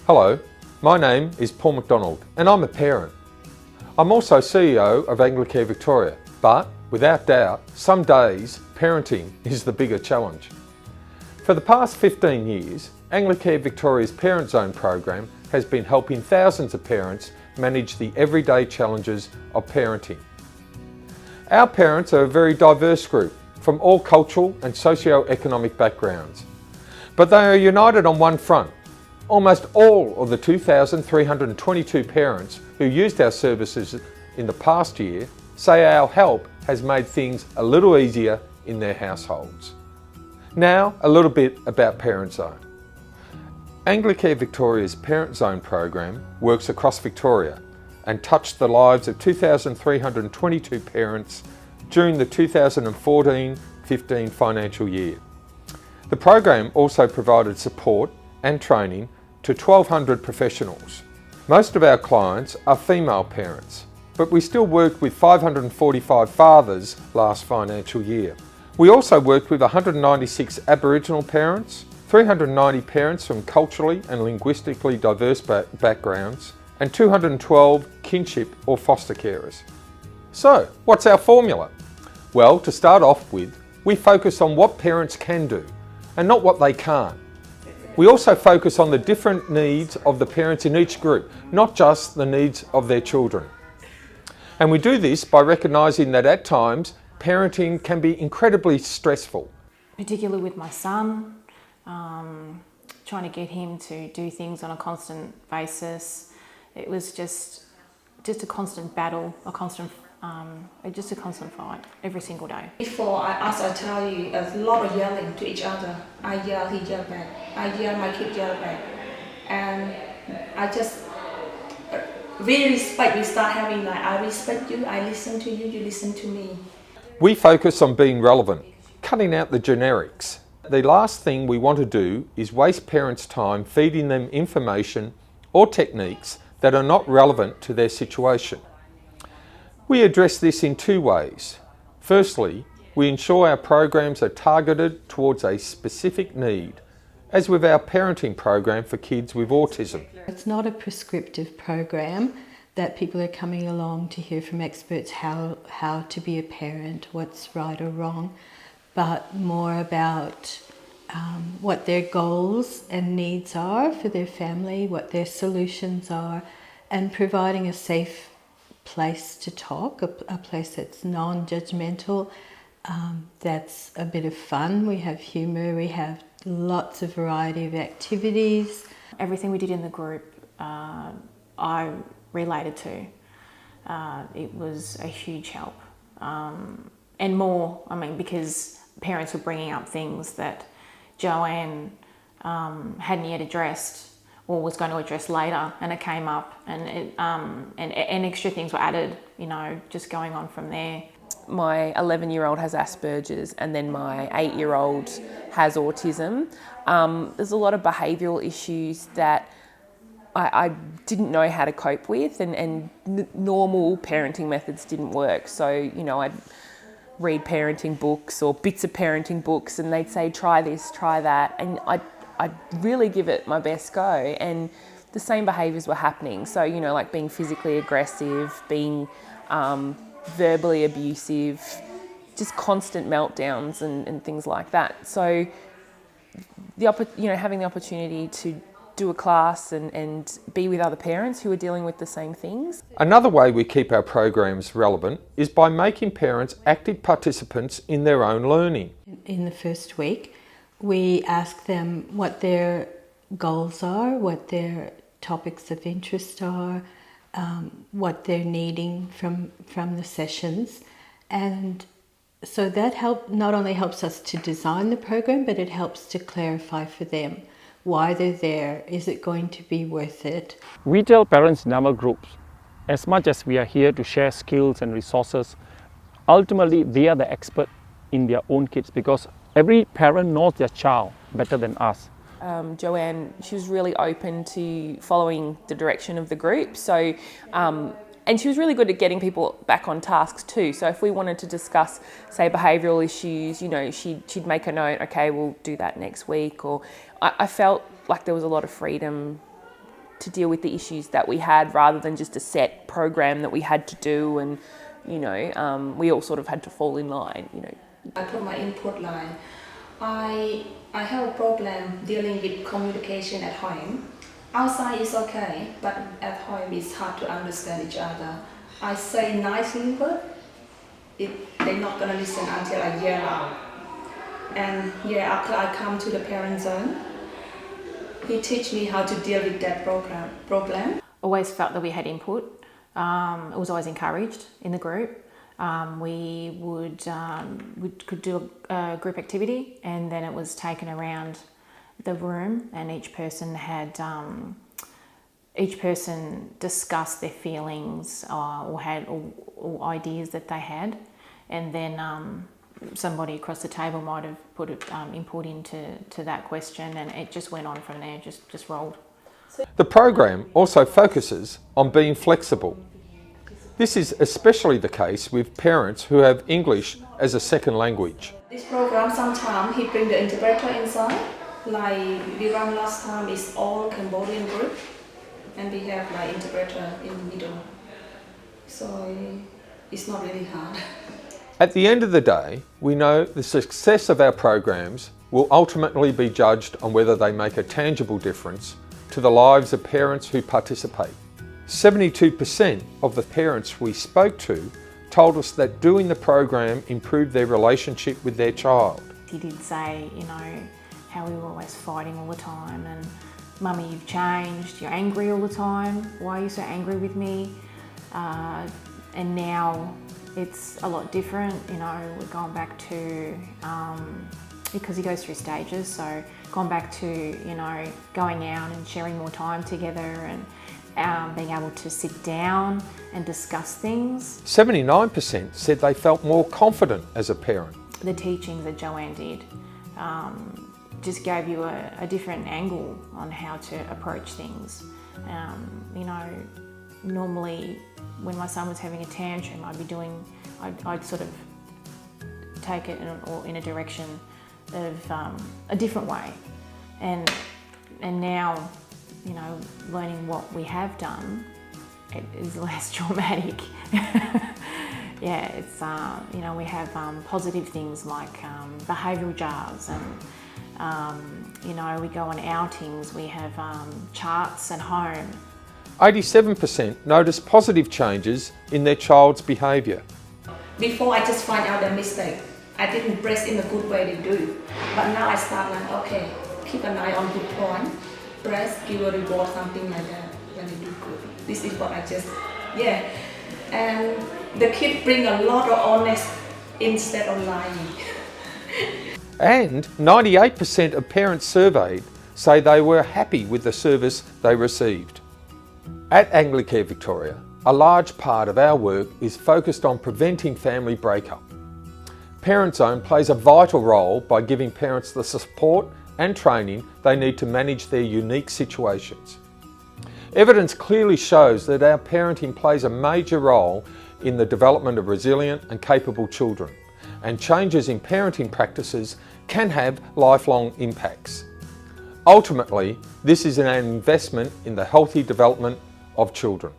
Hello, my name is Paul McDonald and I'm a parent. I'm also CEO of Anglicare Victoria, but without doubt, some days parenting is the bigger challenge. For the past 15 years, Anglicare Victoria's Parent Zone program has been helping thousands of parents manage the everyday challenges of parenting. Our parents are a very diverse group from all cultural and socio-economic backgrounds, but they are united on one front. Almost all of the 2,322 parents who used our services in the past year say our help has made things a little easier in their households. Now, a little bit about Parent Zone. Anglicare Victoria's Parent Zone program works across Victoria and touched the lives of 2,322 parents during the 2014-15 financial year. The program also provided support and training to 1,200 professionals. Most of our clients are female parents, but we still worked with 545 fathers last financial year. We also worked with 196 Aboriginal parents, 390 parents from culturally and linguistically diverse backgrounds, and 212 kinship or foster carers. So, what's our formula? Well, to start off with, we focus on what parents can do and not what they can't. We also focus on the different needs of the parents in each group, not just the needs of their children. And we do this by recognising that at times, parenting can be incredibly stressful. Particularly with my son, trying to get him to do things on a constant basis. It was just a constant battle, just a constant fight every single day. Before, as I tell you, a lot of yelling to each other. I yell, he yell back. I yell, my kid yell back. And I just really respect. We start having like, I respect you, I listen to you, you listen to me. We focus on being relevant, cutting out the generics. The last thing we want to do is waste parents' time feeding them information or techniques that are not relevant to their situation. We address this in two ways. Firstly, we ensure our programs are targeted towards a specific need, as with our parenting program for kids with autism. It's not a prescriptive program that people are coming along to hear from experts how to be a parent, what's right or wrong, but more about what their goals and needs are for their family, what their solutions are, and providing a safe place to talk, a place that's non-judgmental, that's a bit of fun. We have humour, we have lots of variety of activities. Everything we did in the group, I related to. It was a huge help. And more, because parents were bringing up things that Joanne hadn't yet addressed or was going to address later, and it came up, and extra things were added, just going on from there. My 11-year-old has Asperger's, and then my 8-year-old has autism. There's a lot of behavioural issues that I didn't know how to cope with, and normal parenting methods didn't work. So, I'd read parenting books or bits of parenting books, and they'd say, try this, try that, and I'd really give it my best go, and the same behaviours were happening. So, like being physically aggressive, being verbally abusive, just constant meltdowns and things like that. So, having the opportunity to do a class and be with other parents who are dealing with the same things. Another way we keep our programs relevant is by making parents active participants in their own learning. In the first week, we ask them what their goals are, what their topics of interest are, what they're needing from the sessions. And so that not only helps us to design the program, but it helps to clarify for them why they're there. Is it going to be worth it? We tell parents in our groups, as much as we are here to share skills and resources, ultimately they are the expert in their own kids, because every parent knows their child better than us. Joanne, she was really open to following the direction of the group. So, and she was really good at getting people back on tasks too. So if we wanted to discuss, say, behavioural issues, she'd make a note, okay, we'll do that next week. Or I felt like there was a lot of freedom to deal with the issues that we had, rather than just a set program that we had to do, and we all sort of had to fall in line. I put my input line. I have a problem dealing with communication at home. Outside is okay, but at home it's hard to understand each other. I say nicely, but they're not gonna listen until I yell out. And yeah, after I come to the parent zone, he teach me how to deal with that problem. Always felt that we had input. It was always encouraged in the group. We could do a group activity, and then it was taken around the room, and each person discussed their feelings or had or ideas that they had, and then somebody across the table might have put input into that question, and it just went on from there, just rolled. The program also focuses on being flexible. This is especially the case with parents who have English as a second language. This program, sometimes he bring the interpreter inside. Like we run last time, is all Cambodian group, and we have like interpreter in the middle. So it's not really hard. At the end of the day, we know the success of our programs will ultimately be judged on whether they make a tangible difference to the lives of parents who participate. 72% of the parents we spoke to told us that doing the program improved their relationship with their child. He did say, how we were always fighting all the time, and Mummy, you've changed, you're angry all the time, why are you so angry with me? And now it's a lot different, we're going back to, because he goes through stages, so gone back to, going out and sharing more time together, and being able to sit down and discuss things. 79% said they felt more confident as a parent. The teachings that Joanne did just gave you a different angle on how to approach things. Normally when my son was having a tantrum, I'd sort of take it in a direction of a different way. And now, learning what we have done, it is less traumatic. Yeah, it's, we have positive things like behavioural jars, and, we go on outings, we have charts at home. 87% noticed positive changes in their child's behaviour. Before I just find out their mistake. I didn't press in a good way they do. But now I start like, okay, keep an eye on good point, press, give a reward, something like that when they do good. This is what I just, And the kids bring a lot of honest instead of lying. And 98% of parents surveyed say they were happy with the service they received. At Anglicare Victoria, a large part of our work is focused on preventing family breakup. Parent Zone plays a vital role by giving parents the support and training they need to manage their unique situations. Evidence clearly shows that our parenting plays a major role in the development of resilient and capable children, and changes in parenting practices can have lifelong impacts. Ultimately, this is an investment in the healthy development of children.